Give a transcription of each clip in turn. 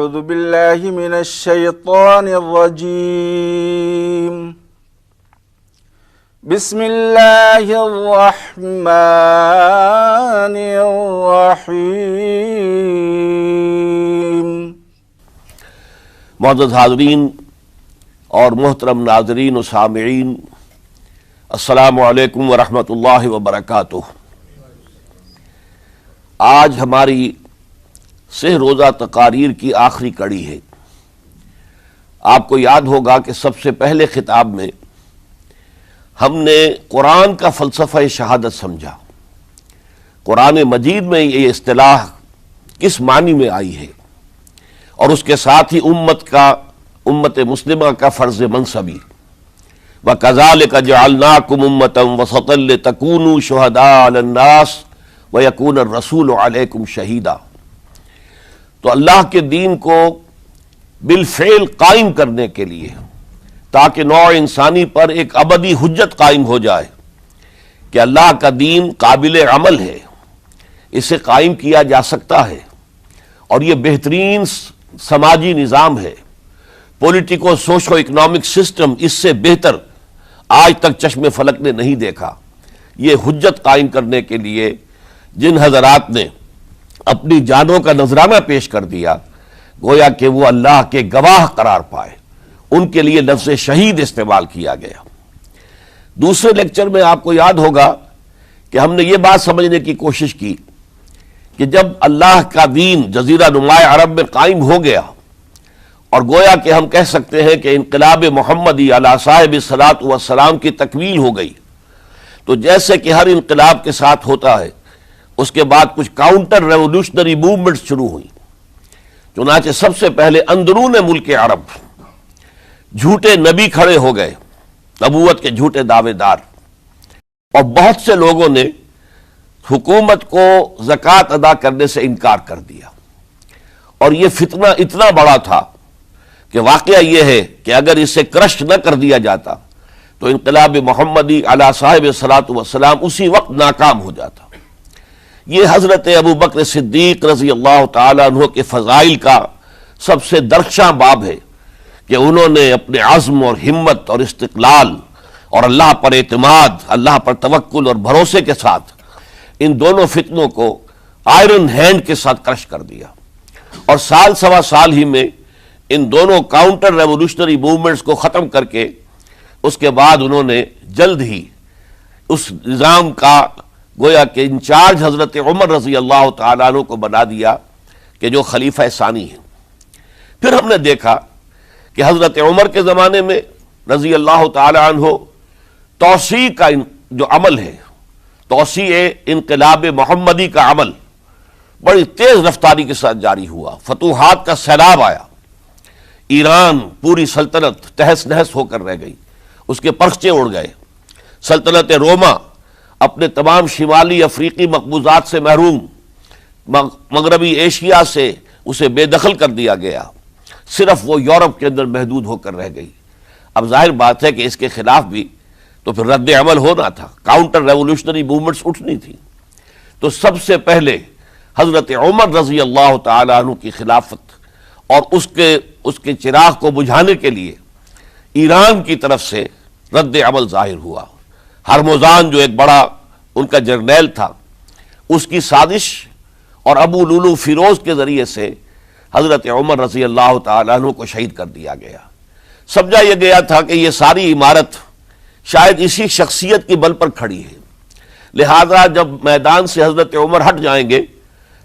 أعوذ بالله من الشيطان الرجيم بسم الله الرحمن الرحيم۔ معزز حاضرین اور محترم ناظرین و سامعین، السلام علیکم ورحمۃ اللہ وبرکاتہ۔ آج ہماری سہ روزہ تقاریر کی آخری کڑی ہے۔ آپ کو یاد ہوگا کہ سب سے پہلے خطاب میں ہم نے قرآن کا فلسفہ شہادت سمجھا، قرآن مجید میں یہ اصطلاح کس معنی میں آئی ہے، اور اس کے ساتھ ہی امت مسلمہ کا فرض منصبی، وَكَذَلِكَ جَعَلْنَاكُمْ أُمَّةً وَسَطًا لِتَكُونُوا شُهَدَاءَ عَلَى النَّاسِ وَيَكُونَ الرَّسُولُ عَلَيْكُمْ شَهِيدًا۔ تو اللہ کے دین کو بالفعل قائم کرنے کے لیے، تاکہ نوع انسانی پر ایک ابدی حجت قائم ہو جائے کہ اللہ کا دین قابل عمل ہے، اسے قائم کیا جا سکتا ہے، اور یہ بہترین سماجی نظام ہے، پولیٹیکو سوشو اکنامک سسٹم اس سے بہتر آج تک چشم فلک نے نہیں دیکھا۔ یہ حجت قائم کرنے کے لیے جن حضرات نے اپنی جانوں کا نذرانہ پیش کر دیا، گویا کہ وہ اللہ کے گواہ قرار پائے، ان کے لیے لفظ شہید استعمال کیا گیا۔ دوسرے لیکچر میں آپ کو یاد ہوگا کہ ہم نے یہ بات سمجھنے کی کوشش کی کہ جب اللہ کا دین جزیرہ نماء عرب میں قائم ہو گیا، اور گویا کہ ہم کہہ سکتے ہیں کہ انقلاب محمدی علی صاحب الصلاۃ والسلام کی تکمیل ہو گئی، تو جیسے کہ ہر انقلاب کے ساتھ ہوتا ہے، اس کے بعد کچھ کاؤنٹر ریولوشنری موومنٹس شروع ہوئی۔ چنانچہ سب سے پہلے اندرون ملک عرب جھوٹے نبی کھڑے ہو گئے، نبوت کے جھوٹے دعوے دار، اور بہت سے لوگوں نے حکومت کو زکوٰۃ ادا کرنے سے انکار کر دیا، اور یہ فتنہ اتنا بڑا تھا کہ واقعہ یہ ہے کہ اگر اسے کرش نہ کر دیا جاتا تو انقلاب محمدی علی صاحب الصلاۃ والسلام اسی وقت ناکام ہو جاتا۔ یہ حضرت ابو بکر صدیق رضی اللہ تعالیٰ عنہ کے فضائل کا سب سے درخشاں باب ہے کہ انہوں نے اپنے عزم اور ہمت اور استقلال اور اللہ پر اعتماد، اللہ پر توکل اور بھروسے کے ساتھ ان دونوں فتنوں کو آئرن ہینڈ کے ساتھ کرش کر دیا، اور سال سوا سال ہی میں ان دونوں کاؤنٹر ریولوشنری موومنٹس کو ختم کر کے اس کے بعد انہوں نے جلد ہی اس نظام کا گویا کہ انچارج حضرت عمر رضی اللہ تعالیٰ عنہ کو بنا دیا کہ جو خلیفہ ثانی ہیں۔ پھر ہم نے دیکھا کہ حضرت عمر کے زمانے میں رضی اللہ تعالیٰ عنہ توسیع کا جو عمل ہے، توسیع انقلاب محمدی کا عمل بڑی تیز رفتاری کے ساتھ جاری ہوا، فتوحات کا سیلاب آیا، ایران پوری سلطنت تہس نہس ہو کر رہ گئی، اس کے پرچے اڑ گئے، سلطنت روما اپنے تمام شمالی افریقی مقبوضات سے محروم، مغربی ایشیا سے اسے بے دخل کر دیا گیا، صرف وہ یورپ کے اندر محدود ہو کر رہ گئی۔ اب ظاہر بات ہے کہ اس کے خلاف بھی تو پھر رد عمل ہونا تھا، کاؤنٹر ریولوشنری موومنٹس اٹھنی تھی۔ تو سب سے پہلے حضرت عمر رضی اللہ تعالیٰ عنہ کی خلافت اور اس کے چراغ کو بجھانے کے لیے ایران کی طرف سے رد عمل ظاہر ہوا۔ ہرموزان جو ایک بڑا ان کا جرنیل تھا، اس کی سازش اور ابو لولو فیروز کے ذریعے سے حضرت عمر رضی اللہ تعالیٰ عنہ کو شہید کر دیا گیا۔ سمجھا یہ گیا تھا کہ یہ ساری عمارت شاید اسی شخصیت کی بل پر کھڑی ہے، لہذا جب میدان سے حضرت عمر ہٹ جائیں گے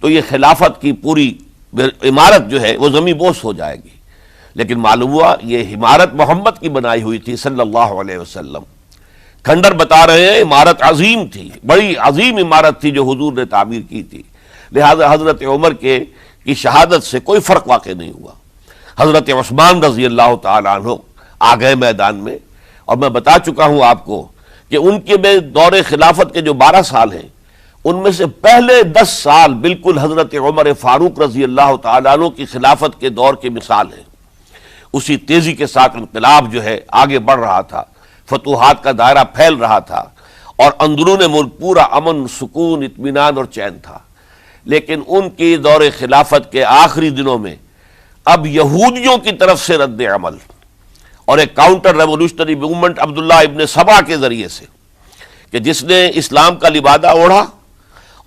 تو یہ خلافت کی پوری عمارت جو ہے وہ زمیں بوس ہو جائے گی۔ لیکن معلوم ہوا یہ عمارت محمد کی بنائی ہوئی تھی صلی اللہ علیہ وسلم۔ کھنڈر بتا رہے ہیں عمارت عظیم تھی، بڑی عظیم عمارت تھی جو حضور نے تعمیر کی تھی، لہذا حضرت عمر کی شہادت سے کوئی فرق واقع نہیں ہوا۔ حضرت عثمان رضی اللہ تعالیٰ عنہ آ گئے میدان میں، اور میں بتا چکا ہوں آپ کو کہ ان کے میں دور خلافت کے جو 12 سال ہیں، ان میں سے پہلے 10 سال بالکل حضرت عمر فاروق رضی اللہ تعالیٰ عنہ کی خلافت کے دور کی مثال ہے۔ اسی تیزی کے ساتھ انقلاب جو ہے آگے بڑھ رہا تھا، فتوحات کا دائرہ پھیل رہا تھا، اور اندرون ملک پورا امن، سکون، اطمینان اور چین تھا۔ لیکن ان کی دور خلافت کے آخری دنوں میں اب یہودیوں کی طرف سے رد عمل اور ایک کاؤنٹر ریولوشنری موومنٹ عبداللہ ابن سبا کے ذریعے سے، کہ جس نے اسلام کا لبادہ اوڑھا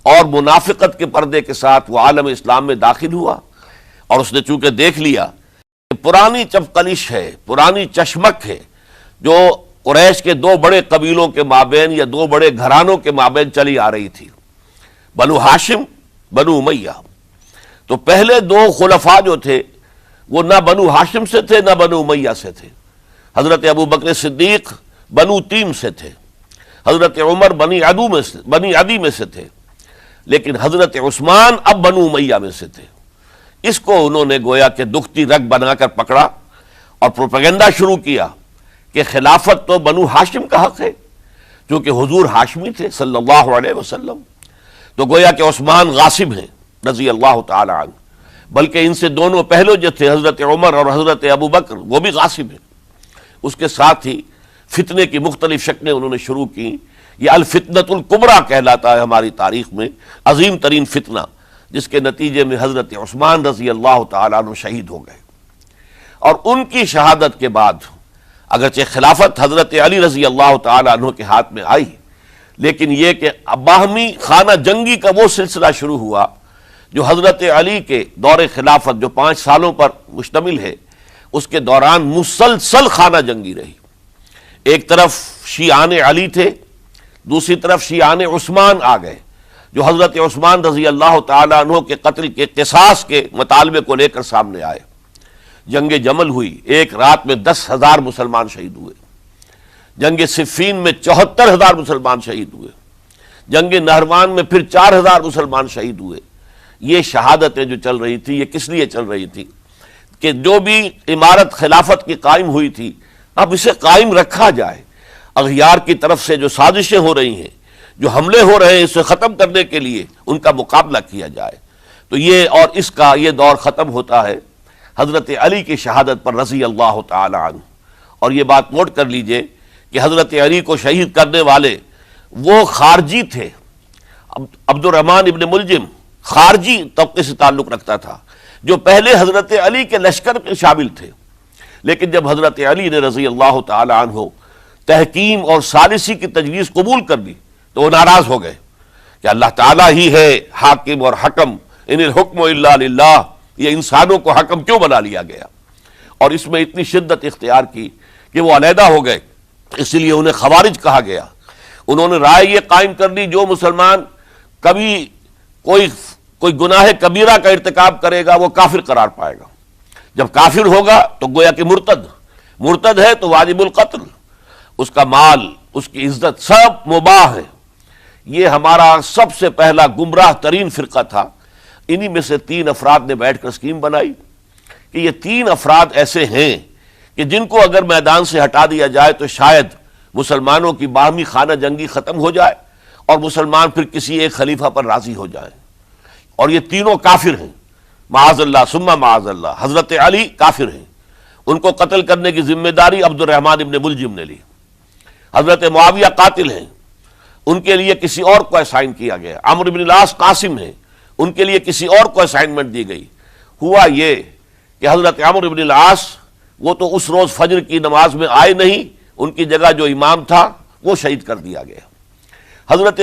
اور منافقت کے پردے کے ساتھ وہ عالم اسلام میں داخل ہوا، اور اس نے چونکہ دیکھ لیا کہ پرانی چپقلش ہے، پرانی چشمک ہے جو قریش کے دو بڑے قبیلوں کے مابین یا دو بڑے گھرانوں کے مابین چلی آ رہی تھی، بنو ہاشم، بنو امیہ۔ تو پہلے دو خلفاء جو تھے وہ نہ بنو ہاشم سے تھے نہ بنو امیہ سے تھے۔ حضرت ابو بکر صدیق بنو تیم سے تھے، حضرت عمر بنی عدی میں سے تھے، لیکن حضرت عثمان اب بنو امیہ میں سے تھے۔ اس کو انہوں نے گویا کہ دکھتی رگ بنا کر پکڑا اور پروپیگنڈا شروع کیا کہ خلافت تو بنو ہاشم کا حق ہے، چونکہ حضور ہاشمی تھے صلی اللہ علیہ وسلم، تو گویا کہ عثمان غاصب ہیں رضی اللہ تعالی عنہ، بلکہ ان سے دونوں پہلو جو تھے حضرت عمر اور حضرت ابو بکر وہ بھی غاصب ہیں۔ اس کے ساتھ ہی فتنے کی مختلف شکلیں انہوں نے شروع کی۔ یہ الفتنۃ الکبریٰ کہلاتا ہے ہماری تاریخ میں، عظیم ترین فتنہ، جس کے نتیجے میں حضرت عثمان رضی اللہ تعالیٰ عنہ شہید ہو گئے۔ اور ان کی شہادت کے بعد اگرچہ خلافت حضرت علی رضی اللہ تعالیٰ عنہ کے ہاتھ میں آئی، لیکن یہ کہ باہمی خانہ جنگی کا وہ سلسلہ شروع ہوا جو حضرت علی کے دور خلافت جو 5 سالوں پر مشتمل ہے، اس کے دوران مسلسل خانہ جنگی رہی۔ ایک طرف شیعان علی تھے، دوسری طرف شیعان عثمان آ گئے، جو حضرت عثمان رضی اللہ تعالیٰ عنہ کے قتل کے قصاص کے مطالبے کو لے کر سامنے آئے۔ جنگ جمل ہوئی، ایک رات میں 10,000 مسلمان شہید ہوئے۔ جنگ صفین میں 74,000 مسلمان شہید ہوئے۔ جنگ نہروان میں پھر 4,000 مسلمان شہید ہوئے۔ یہ شہادتیں جو چل رہی تھی، یہ کس لیے چل رہی تھی کہ جو بھی عمارت خلافت کی قائم ہوئی تھی اب اسے قائم رکھا جائے، اغیار کی طرف سے جو سازشیں ہو رہی ہیں، جو حملے ہو رہے ہیں، اسے ختم کرنے کے لیے ان کا مقابلہ کیا جائے۔ تو یہ اور اس کا یہ دور ختم ہوتا ہے حضرت علی کی شہادت پر رضی اللہ تعالی عنہ۔ اور یہ بات نوٹ کر لیجئے کہ حضرت علی کو شہید کرنے والے وہ خارجی تھے۔ عبد الرحمن ابن ملجم خارجی طبقے سے تعلق رکھتا تھا، جو پہلے حضرت علی کے لشکر میں شامل تھے، لیکن جب حضرت علی نے رضی اللہ تعالی عنہ تحکیم اور ثالثی کی تجویز قبول کر لی تو وہ ناراض ہو گئے کہ اللہ تعالیٰ ہی ہے حاکم اور حکم، ان الحکم الا للہ، یہ انسانوں کو حکم کیوں بنا لیا گیا؟ اور اس میں اتنی شدت اختیار کی کہ وہ علیحدہ ہو گئے، اس لیے انہیں خوارج کہا گیا۔ انہوں نے رائے یہ قائم کر لی جو مسلمان کبھی کوئی گناہ کبیرہ کا ارتکاب کرے گا وہ کافر قرار پائے گا، جب کافر ہوگا تو گویا کہ مرتد ہے تو واجب القتل، اس کا مال، اس کی عزت سب مباح ہے۔ یہ ہمارا سب سے پہلا گمراہ ترین فرقہ تھا۔ انہی میں سے 3 افراد نے بیٹھ کر اسکیم بنائی کہ یہ 3 افراد ایسے ہیں کہ جن کو اگر میدان سے ہٹا دیا جائے تو شاید مسلمانوں کی باہمی خانہ جنگی ختم ہو جائے اور مسلمان پھر کسی ایک خلیفہ پر راضی ہو جائیں، اور یہ تینوں کافر ہیں، معاذ اللہ ثم معاذ اللہ۔ حضرت علی کافر ہیں، ان کو قتل کرنے کی ذمہ داری عبد الرحمن ابن ملجم نے لی۔ حضرت معاویہ قاتل ہیں، ان کے لیے کسی اور کو اسائن کیا گیا۔ عمرو بن العاص قاسم ہیں، ان کے لیے کسی اور کو اسائنمنٹ دی گئی۔ ہوا یہ کہ حضرت عمرو بن العاص وہ تو اس روز فجر کی نماز میں آئے نہیں، ان کی جگہ جو امام تھا وہ شہید کر دیا گیا۔ حضرت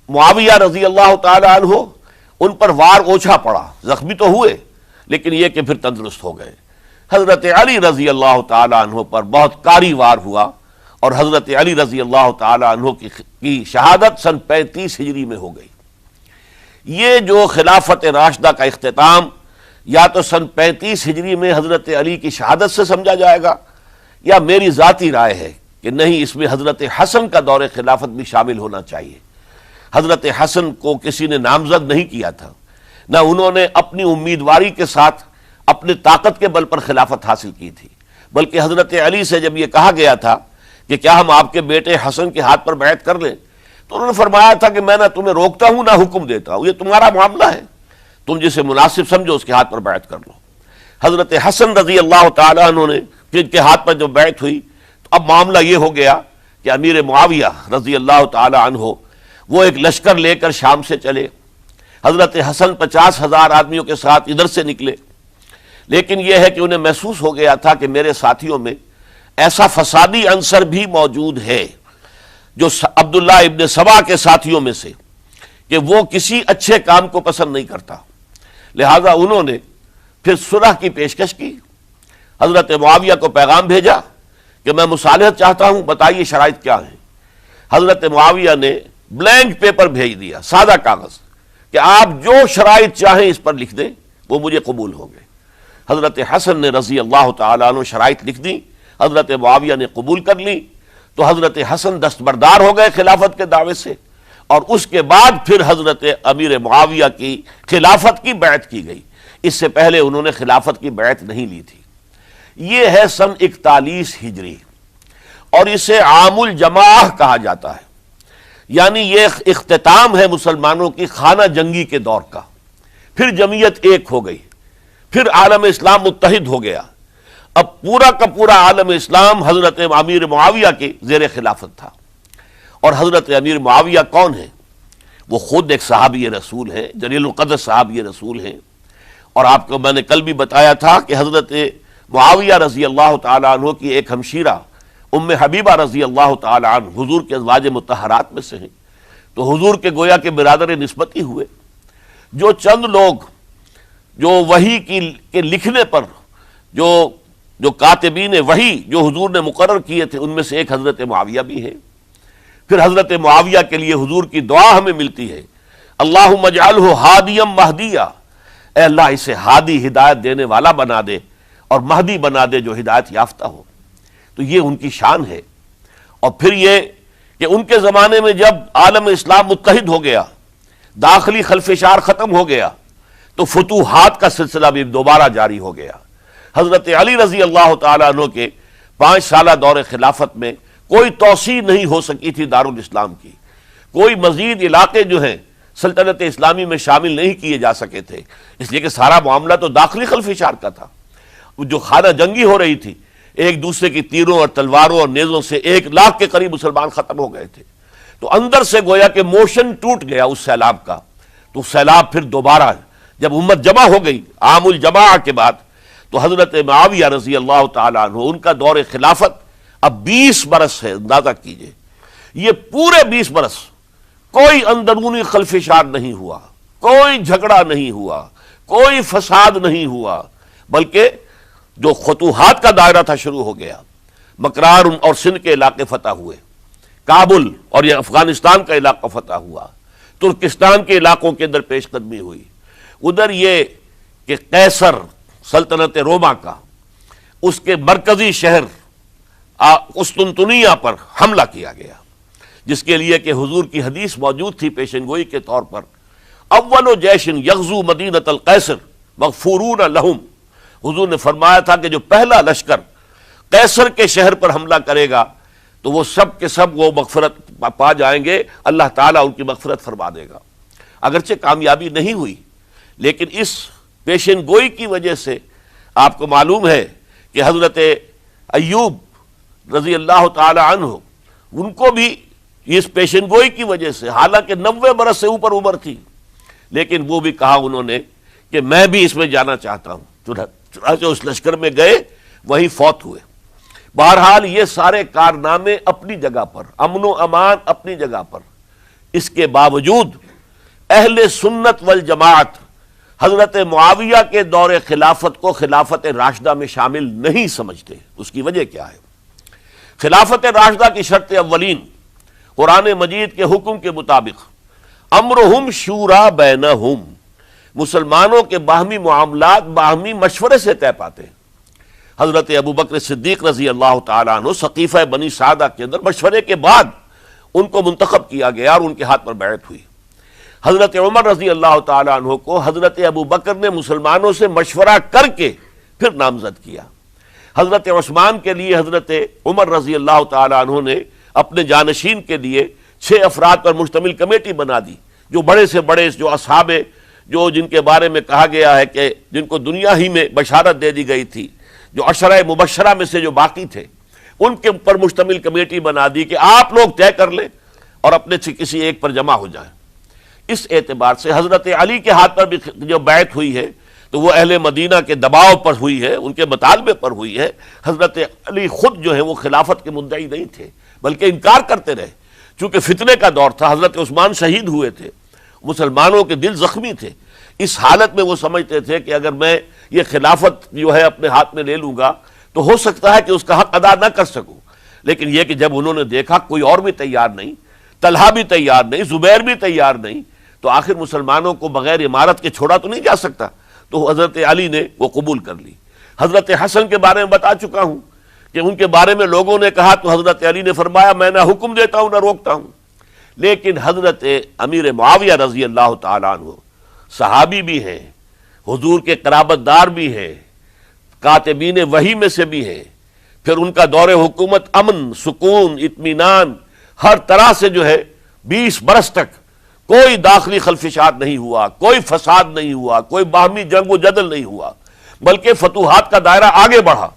معاویہ رضی اللہ تعالی عنہ ان پر وار اوچھا پڑا، زخمی تو ہوئے لیکن یہ کہ پھر تندرست ہو گئے۔ حضرت علی رضی اللہ تعالی عنہ پر بہت کاری وار ہوا اور حضرت علی رضی اللہ تعالی عنہ کی شہادت سن 35 ہجری میں ہو گئی۔ یہ جو خلافت راشدہ کا اختتام یا تو سن 35 ہجری میں حضرت علی کی شہادت سے سمجھا جائے گا، یا میری ذاتی رائے ہے کہ نہیں، اس میں حضرت حسن کا دور خلافت بھی شامل ہونا چاہیے۔ حضرت حسن کو کسی نے نامزد نہیں کیا تھا، نہ انہوں نے اپنی امیدواری کے ساتھ اپنے طاقت کے بل پر خلافت حاصل کی تھی، بلکہ حضرت علی سے جب یہ کہا گیا تھا کہ کیا ہم آپ کے بیٹے حسن کے ہاتھ پر بیعت کر لیں، تو انہوں نے فرمایا تھا کہ میں نہ تمہیں روکتا ہوں نہ حکم دیتا ہوں، یہ تمہارا معاملہ ہے، تم جسے مناسب سمجھو اس کے ہاتھ پر بیعت کر لو۔ حضرت حسن رضی اللہ تعالیٰ عنہ نے جن کے ہاتھ پر جب بیعت ہوئی تو اب معاملہ یہ ہو گیا کہ امیر معاویہ رضی اللہ تعالیٰ عنہ وہ ایک لشکر لے کر شام سے چلے۔ حضرت حسن 50,000 آدمیوں کے ساتھ ادھر سے نکلے لیکن یہ ہے کہ انہیں محسوس ہو گیا تھا کہ میرے ساتھیوں میں ایسا فسادی عنصر بھی موجود ہے جو عبداللہ ابن سبا کے ساتھیوں میں سے، کہ وہ کسی اچھے کام کو پسند نہیں کرتا، لہذا انہوں نے پھر صلح کی پیشکش کی۔ حضرت معاویہ کو پیغام بھیجا کہ میں مصالحت چاہتا ہوں، بتائیے شرائط کیا ہیں۔ حضرت معاویہ نے بلینک پیپر بھیج دیا، سادہ کاغذ، کہ آپ جو شرائط چاہیں اس پر لکھ دیں، وہ مجھے قبول ہوں گے۔ حضرت حسن نے رضی اللہ تعالیٰ عنہ شرائط لکھ دی، حضرت معاویہ نے قبول کر لی، تو حضرت حسن دستبردار ہو گئے خلافت کے دعوے سے، اور اس کے بعد پھر حضرت امیر معاویہ کی خلافت کی بیعت کی گئی۔ اس سے پہلے انہوں نے خلافت کی بیعت نہیں لی تھی۔ یہ ہے سن 41 ہجری، اور اسے عام الجماع کہا جاتا ہے، یعنی یہ اختتام ہے مسلمانوں کی خانہ جنگی کے دور کا۔ پھر جمعیت ایک ہو گئی، پھر عالم اسلام متحد ہو گیا۔ اب پورا کا پورا عالم اسلام حضرت امیر معاویہ کے زیر خلافت تھا۔ اور حضرت امیر معاویہ کون ہیں؟ وہ خود ایک صحابی رسول ہیں، جلیل القدر صحابی رسول ہیں۔ اور آپ کو میں نے کل بھی بتایا تھا کہ حضرت معاویہ رضی اللہ تعالیٰ عنہ کی ایک ہمشیرہ ام حبیبہ رضی اللہ تعالیٰ عنہ حضور کے ازواج مطہرات میں سے ہیں، تو حضور کے گویا کے برادر نسبتی ہوئے۔ جو چند لوگ جو وحی کے لکھنے پر جو کاتبین وحی جو حضور نے مقرر کیے تھے، ان میں سے ایک حضرت معاویہ بھی ہے۔ پھر حضرت معاویہ کے لیے حضور کی دعا ہمیں ملتی ہے، اللہم اجعلہ ہادیا مہدیا، اے اللہ اسے ہادی ہدایت دینے والا بنا دے، اور مہدی بنا دے جو ہدایت یافتہ ہو۔ تو یہ ان کی شان ہے۔ اور پھر یہ کہ ان کے زمانے میں جب عالم اسلام متحد ہو گیا، داخلی خلفشار ختم ہو گیا، تو فتوحات کا سلسلہ بھی دوبارہ جاری ہو گیا۔ حضرت علی رضی اللہ تعالیٰ عنہ کے 5 سالہ دور خلافت میں کوئی توسیع نہیں ہو سکی تھی دارالاسلام کی، کوئی مزید علاقے جو ہیں سلطنت اسلامی میں شامل نہیں کیے جا سکے تھے، اس لیے کہ سارا معاملہ تو داخلی خلفشار کا تھا۔ جو خانہ جنگی ہو رہی تھی، ایک دوسرے کی تیروں اور تلواروں اور نیزوں سے 1 لاکھ کے قریب مسلمان ختم ہو گئے تھے، تو اندر سے گویا کہ موشن ٹوٹ گیا اس سیلاب کا۔ تو سیلاب پھر دوبارہ جب امت جمع ہو گئی عام الجماع کے بعد، تو حضرت معاویہ رضی اللہ تعالیٰ عنہ ان کا دور خلافت اب 20 برس ہے، اندازہ کیجئے۔ یہ پورے 20 برس کوئی اندرونی خلفشار نہیں ہوا، کوئی جھگڑا نہیں ہوا، کوئی فساد نہیں ہوا، بلکہ جو فتوحات کا دائرہ تھا شروع ہو گیا۔ مکران اور سندھ کے علاقے فتح ہوئے، کابل اور یہ افغانستان کا علاقہ فتح ہوا، ترکستان کے علاقوں کے اندر پیش قدمی ہوئی۔ ادھر یہ کہ قیصر سلطنت روما کا اس کے مرکزی شہر قسطنطنیہ پر حملہ کیا گیا، جس کے لیے کہ حضور کی حدیث موجود تھی پیشن گوئی کے طور پر، اول جیش یغزو مدینۃ القیصر مغفورون لہم۔ حضور نے فرمایا تھا کہ جو پہلا لشکر قیصر کے شہر پر حملہ کرے گا تو وہ سب کے سب وہ مغفرت پا جائیں گے، اللہ تعالیٰ ان کی مغفرت فرما دے گا۔ اگرچہ کامیابی نہیں ہوئی، لیکن اس پیشن گوئی کی وجہ سے آپ کو معلوم ہے کہ حضرت ایوب رضی اللہ تعالی عنہ ان کو بھی اس پیشن گوئی کی وجہ سے، حالانکہ 90 برس سے اوپر عمر تھی، لیکن وہ بھی کہا انہوں نے کہ میں بھی اس میں جانا چاہتا ہوں، چنانچہ اس لشکر میں گئے، وہیں فوت ہوئے۔ بہرحال یہ سارے کارنامے اپنی جگہ پر، امن و امان اپنی جگہ پر، اس کے باوجود اہل سنت والجماعت حضرت معاویہ کے دور خلافت کو خلافت راشدہ میں شامل نہیں سمجھتے۔ اس کی وجہ کیا ہے؟ خلافت راشدہ کی شرط اولین قرآن مجید کے حکم کے مطابق امرہم شورا بینہم، مسلمانوں کے باہمی معاملات باہمی مشورے سے طے پاتے ہیں۔ حضرت ابوبکر صدیق رضی اللہ تعالیٰ عنہ سقیفہ بنی سعدہ کے اندر مشورے کے بعد ان کو منتخب کیا گیا اور ان کے ہاتھ پر بیعت ہوئی۔ حضرت عمر رضی اللہ تعالیٰ عنہ کو حضرت ابوبکر نے مسلمانوں سے مشورہ کر کے پھر نامزد کیا۔ حضرت عثمان کے لیے حضرت عمر رضی اللہ تعالیٰ عنہ نے اپنے جانشین کے لیے 6 افراد پر مشتمل کمیٹی بنا دی، جو بڑے سے بڑے جو اصحاب جو جن کے بارے میں کہا گیا ہے کہ جن کو دنیا ہی میں بشارت دے دی گئی تھی، جو عشرہ مبشرہ میں سے جو باقی تھے، ان کے اوپر مشتمل کمیٹی بنا دی کہ آپ لوگ طے کر لیں اور اپنے سے کسی ایک پر جمع ہو جائیں۔ اس اعتبار سے حضرت علی کے ہاتھ پر بھی جو بیعت ہوئی ہے تو تو وہ اہل مدینہ کے دباؤ پر ہوئی ہے، ان کے مطالبے پر ہوئی ہے۔ حضرت علی خود جو ہے وہ خلافت کے مدعی نہیں تھے بلکہ انکار کرتے رہے، چونکہ فتنے کا دور تھا، حضرت عثمان شہید ہوئے تھے، مسلمانوں کے دل زخمی تھے۔ اس حالت میں وہ سمجھتے تھے کہ اگر میں یہ خلافت جو ہے اپنے ہاتھ میں لے لوں گا تو ہو سکتا ہے کہ اس کا حق ادا نہ کر سکوں، لیکن یہ کہ جب انہوں نے دیکھا کوئی اور بھی تیار نہیں، طلحہ بھی تیار نہیں، زبیر بھی تیار نہیں، تو آخر مسلمانوں کو بغیر امارت کے چھوڑا تو نہیں جا سکتا، تو حضرت علی نے وہ قبول کر لی۔ حضرت حسن کے بارے میں بتا چکا ہوں کہ ان کے بارے میں لوگوں نے کہا تو حضرت علی نے فرمایا میں نہ حکم دیتا ہوں نہ روکتا ہوں۔ لیکن حضرت امیر معاویہ رضی اللہ تعالیٰ عنہ صحابی بھی ہیں، حضور کے قرابت دار بھی ہیں، کاتبین وحی میں سے بھی ہیں، پھر ان کا دور حکومت امن، سکون، اطمینان، ہر طرح سے جو ہے 20 برس تک کوئی داخلی خلفشات نہیں ہوا، کوئی فساد نہیں ہوا، کوئی باہمی جنگ و جدل نہیں ہوا، بلکہ فتوحات کا دائرہ آگے بڑھا۔